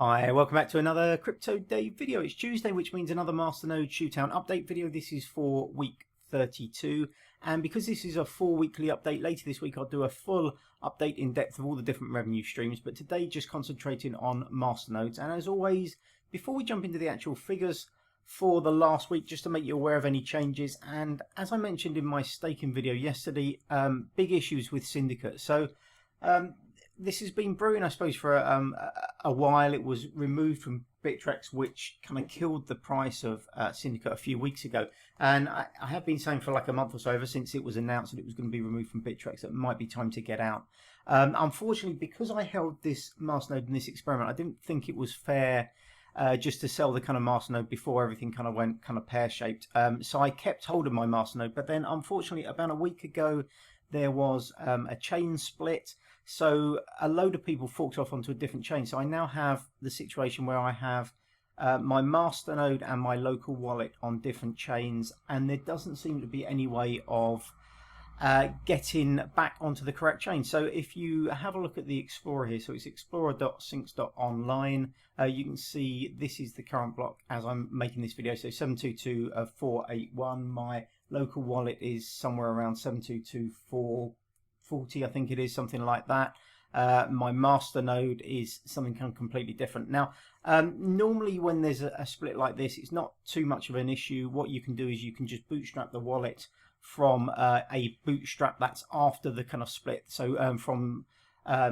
Hi, welcome back to another Crypto Day video. It's Tuesday, which means another Masternode Shootout update video. This is for week 32, and because this is a full weekly update, later this week I'll do a full update in depth of all the different revenue streams, but today just concentrating on Masternodes. And as always, before we jump into the actual figures for the last week, just to make you aware of any changes, and as I mentioned in my staking video yesterday, big issues with Syndicate. So this has been brewing, I suppose, for a while. It was removed from Metrix, which kind of killed the price of Syndicate a few weeks ago. And I have been saying for like a month or so, ever since it was announced that it was going to be removed from Metrix, that it might be time to get out. Unfortunately, because I held this masternode in this experiment, I didn't think it was fair just to sell the kind of masternode before everything kind of went kind of pear-shaped. So I kept hold of my masternode, but then unfortunately about a week ago there was a chain split. So a load of people forked off onto a different chain. So I now have the situation where I have my masternode and my local wallet on different chains, and there doesn't seem to be any way of getting back onto the correct chain. So if you have a look at the Explorer here, so it's explorer.syncs.online, you can see this is the current block as I'm making this video. So 722.481. My local wallet is somewhere around 722.440, I think it is, something like that. My masternode is something kind of completely different. Now, normally when there's a split like this, it's not too much of an issue. What you can do is you can just bootstrap the wallet from a bootstrap that's after the kind of split. So from a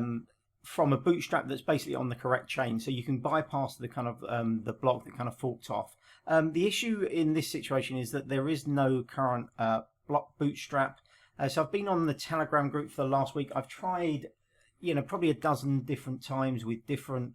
bootstrap that's basically on the correct chain, so you can bypass the kind of the block that kind of forked off. The issue in this situation is that there is no current block bootstrap. So I've been on the Telegram group for the last week. I've tried, probably a dozen different times with different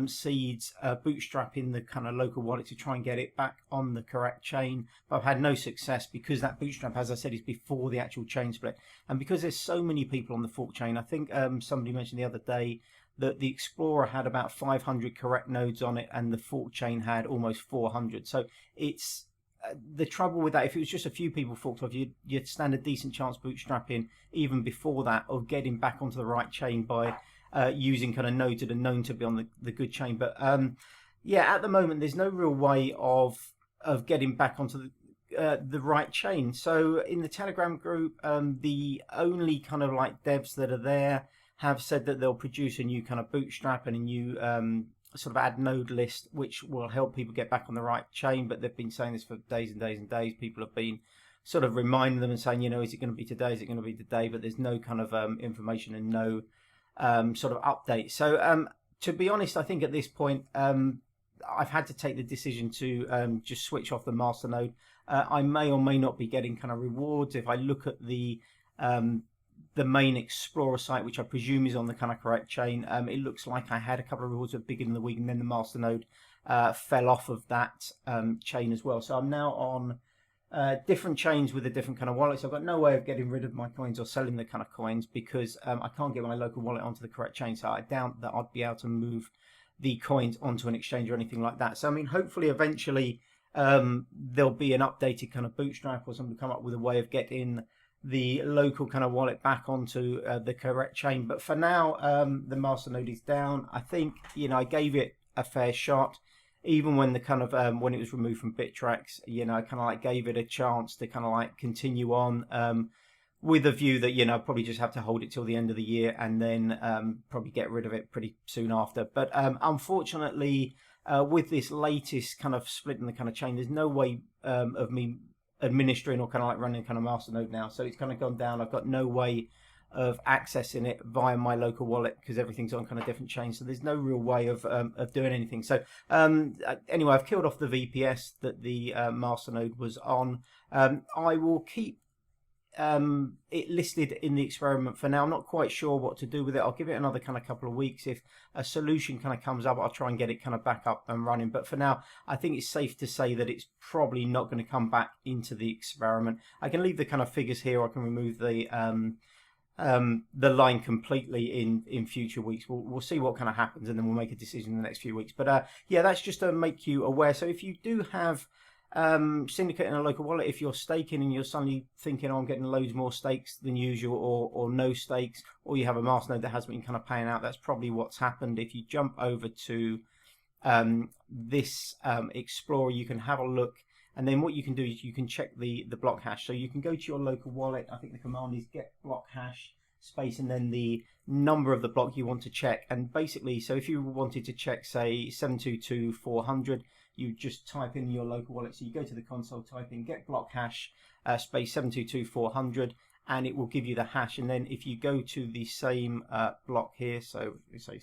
seeds, bootstrapping the kind of local wallet to try and get it back on the correct chain. But I've had no success because that bootstrap, as I said, is before the actual chain split. And because there's so many people on the fork chain, I think somebody mentioned the other day that the Explorer had about 500 correct nodes on it and the fork chain had almost 400. So it's the trouble with that, if it was just a few people forked off, you'd stand a decent chance bootstrapping even before that of getting back onto the right chain by using kind of nodes that are known to be on the good chain. But yeah, at the moment there's no real way of getting back onto the right chain. So in the Telegram group, the only kind of like devs that are there have said that they'll produce a new kind of bootstrap and a new sort of add node list, which will help people get back on the right chain. But they've been saying this for days and days and days. People have been sort of reminding them and saying, is it going to be today? Is it going to be today? But there's no kind of information and no sort of update. So to be honest, I think at this point I've had to take the decision to just switch off the masternode. I may or may not be getting kind of rewards. If I look at the main Explorer site, which I presume is on the kind of correct chain, it looks like I had a couple of rewards at the beginning of the week, and then the masternode fell off of that chain as well. So I'm now on different chains with a different kind of wallets. I've got no way of getting rid of my coins or selling the kind of coins because I can't get my local wallet onto the correct chain. So I doubt that I'd be able to move the coins onto an exchange or anything like that. So I mean, hopefully eventually there'll be an updated kind of bootstrap or something to come up with a way of getting the local kind of wallet back onto the correct chain. But for now, the masternode is down. I think, I gave it a fair shot. Even when the kind of when it was removed from Bittrex, I kind of like gave it a chance to kind of like continue on with a view that I'll probably just have to hold it till the end of the year and then probably get rid of it pretty soon after. But unfortunately, with this latest kind of split in the kind of chain, there's no way of me administering or kind of like running kind of masternode now. So it's kind of gone down. I've got no way of accessing it via my local wallet because everything's on kind of different chains. So there's no real way of doing anything. So anyway, I've killed off the VPS that the masternode was on. I will keep it listed in the experiment for now. I'm not quite sure what to do with it. I'll give it another kind of couple of weeks. If a solution kind of comes up, I'll try and get it kind of back up and running. But for now, I think it's safe to say that it's probably not going to come back into the experiment. I can leave the kind of figures here. I can remove the line completely in future weeks. We'll see what kind of happens, and then we'll make a decision in the next few weeks. But yeah, that's just to make you aware. So if you do have Syndicate in a local wallet, if you're staking and you're suddenly thinking, I'm getting loads more stakes than usual, or no stakes, or you have a masternode that has been kind of paying out, that's probably what's happened. If you jump over to this Explorer, you can have a look. And then what you can do is you can check the block hash. So you can go to your local wallet. I think the command is get block hash space and then the number of the block you want to check. And basically, so if you wanted to check, say, 722.400, you just type in your local wallet. So you go to the console, type in get block hash space 722.400, and it will give you the hash. And then if you go to the same block here, so we say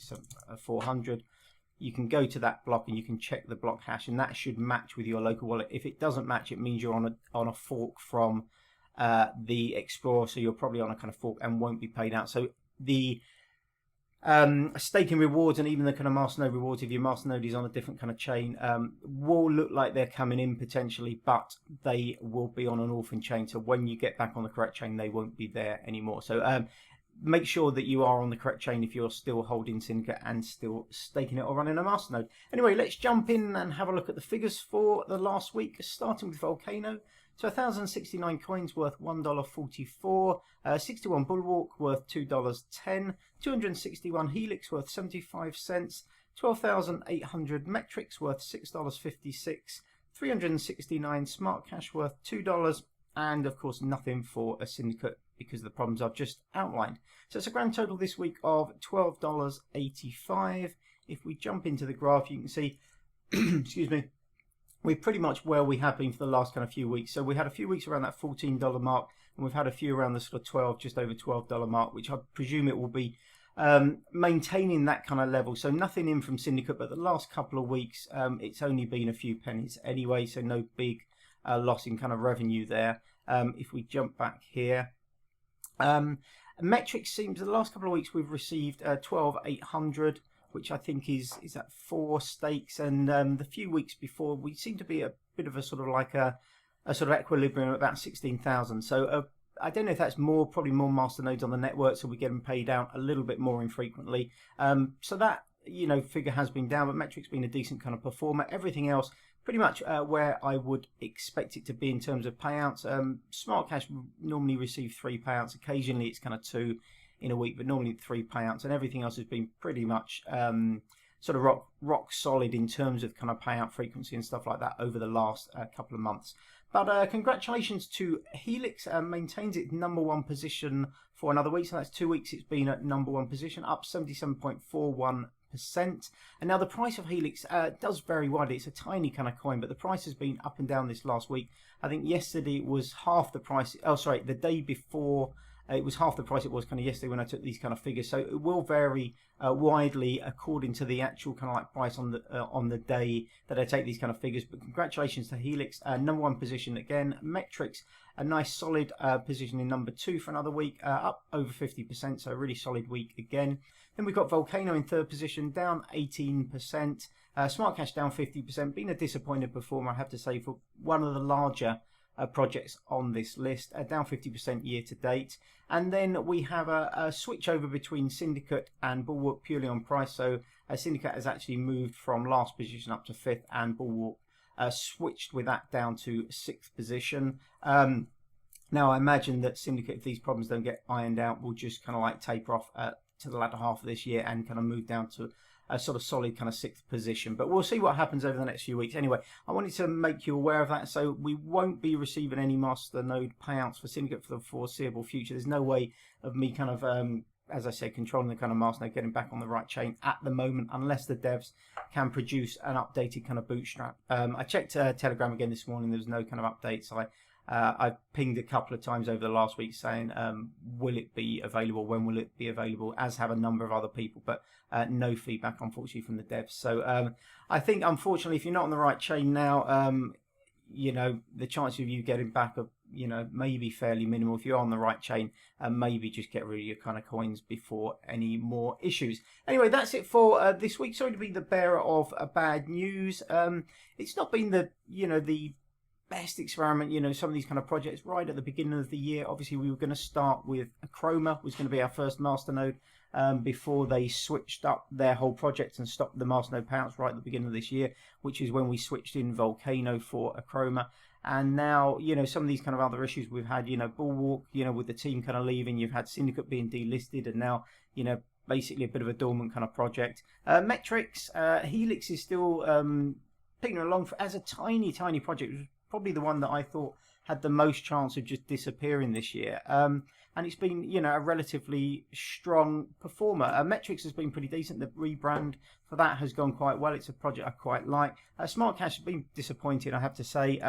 400, you can go to that block and you can check the block hash, and that should match with your local wallet. If it doesn't match, it means you're on a fork from the Explorer, so you're probably on a kind of fork and won't be paid out. So the staking rewards and even the kind of Masternode rewards, if your Masternode is on a different kind of chain, will look like they're coming in potentially, but they will be on an orphan chain. So when you get back on the correct chain, they won't be there anymore. So make sure that you are on the correct chain if you're still holding Syndicate and still staking it or running a Masternode. Anyway, let's jump in and have a look at the figures for the last week, starting with Vulcano. So 1,069 coins worth $1.44, 61 Bulwark worth $2.10, 261 Helix worth 75 cents, 12,800 Metrix worth $6.56, 369 Smart Cash worth $2, and of course nothing for a Syndicate because of the problems I've just outlined. So it's a grand total this week of $12.85. If we jump into the graph, you can see, excuse me, we're pretty much where we have been for the last kind of few weeks. So we had a few weeks around that $14 mark, and we've had a few around the sort of 12, just over $12 mark, which I presume it will be maintaining that kind of level. So nothing in from Syndicate, but the last couple of weeks, it's only been a few pennies anyway, so no big loss in kind of revenue there. If we jump back here, Metrix seems the last couple of weeks we've received 12,800, which I think is at 4 stakes, and the few weeks before we seem to be a bit of a sort of like a sort of equilibrium at about 16,000. So I don't know if that's probably more masternodes on the network, so we get them paid out a little bit more infrequently. So that, you know, figure has been down, but Metrix been a decent kind of performer. Everything else pretty much where I would expect it to be in terms of payouts. Smart Cash normally receive 3 payouts. Occasionally it's kind of 2 in a week, but normally 3 payouts, and everything else has been pretty much sort of rock solid in terms of kind of payout frequency and stuff like that over the last couple of months. But congratulations to Helix, maintains its #1 position for another week. So that's 2 weeks it's been at #1 position, up 77.41%. And now the price of Helix does vary widely. It's a tiny kind of coin, but the price has been up and down this last week. I think yesterday it was half the price. Oh, sorry, the day before it was half the price it was kind of yesterday when I took these kind of figures. So it will vary widely according to the actual kind of like price on the day that I take these kind of figures. But congratulations to Helix, #1 position again. Metrix, a nice solid position in #2 for another week, up over 50%. So a really solid week again. Then we've got Vulcano in 3rd position, down 18%. Smart Cash down 50%. Been a disappointed performer, I have to say, for one of the larger projects on this list, down 50% year to date. And then we have a switch over between Syndicate and Bulwark purely on price. So Syndicate has actually moved from last position up to 5th, and Bulwark switched with that down to 6th position. Now I imagine that Syndicate, if these problems don't get ironed out, will just kind of like taper off to the latter half of this year and kind of move down to a sort of solid kind of 6th position. But we'll see what happens over the next few weeks. Anyway, I wanted to make you aware of that. So we won't be receiving any Masternode payouts for Syndicate for the foreseeable future. There's no way of me kind of, as I said, controlling the kind of Masternode, getting back on the right chain at the moment, unless the devs can produce an updated kind of bootstrap. I checked Telegram again this morning. There was no kind of updates. I pinged a couple of times over the last week saying, will it be available? When will it be available? As have a number of other people, but no feedback, unfortunately, from the devs. So I think, unfortunately, if you're not on the right chain now, you know, the chance of you getting back are, you know, maybe fairly minimal. If you're on the right chain, maybe just get rid of your kind of coins before any more issues. Anyway, that's it for this week. Sorry to be the bearer of bad news. It's not been the, you know, the best experiment, you know, some of these kind of projects right at the beginning of the year. Obviously we were going to start with Chroma, was going to be our first Masternode before they switched up their whole project and stopped the Masternode payouts right at the beginning of this year, which is when we switched in Vulcano for a Chroma. And now, you know, some of these kind of other issues we've had, you know, Bulwark, you know, with the team kind of leaving, you've had Syndicate being delisted, and now, you know, basically a bit of a dormant kind of project. Metrix, Helix is still picking along as a tiny project. It was probably the one that I thought had the most chance of just disappearing this year. And it's been, you know, a relatively strong performer. Metrix has been pretty decent. The rebrand for that has gone quite well. It's a project I quite like. Smart Cash has been disappointed, I have to say.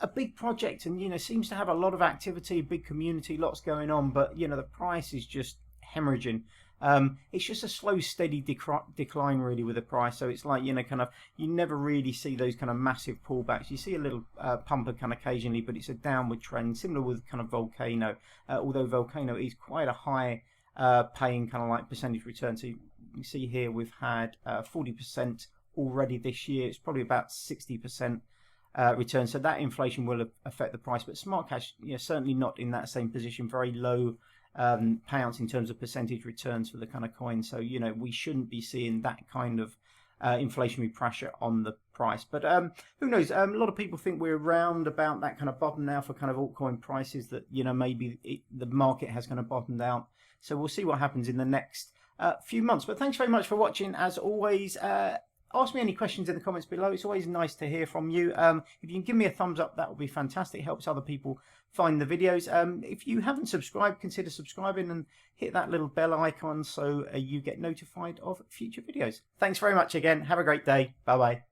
A big project, and, you know, seems to have a lot of activity, big community, lots going on, but, you know, the price is just hemorrhaging. It's just a slow, steady decline, really, with the price. So it's like, you know, kind of, you never really see those kind of massive pullbacks. You see a little pumper kind of occasionally, but it's a downward trend, similar with kind of Vulcano. Although Vulcano is quite a high paying kind of like percentage return. So you can see here we've had 40% already this year. It's probably about 60%. Return, so that inflation will affect the price, but Smart Cash, you know, certainly not in that same position. Very low payouts in terms of percentage returns for the kind of coin, so, you know, we shouldn't be seeing that kind of inflationary pressure on the price. But who knows? A lot of people think we're around about that kind of bottom now for kind of altcoin prices, that, you know, maybe the market has kind of bottomed out. So we'll see what happens in the next few months. But thanks very much for watching. As always, ask me any questions in the comments below. It's always nice to hear from you. If you can give me a thumbs up, that would be fantastic. It helps other people find the videos. If you haven't subscribed, consider subscribing and hit that little bell icon so you get notified of future videos. Thanks very much again. Have a great day. Bye-bye.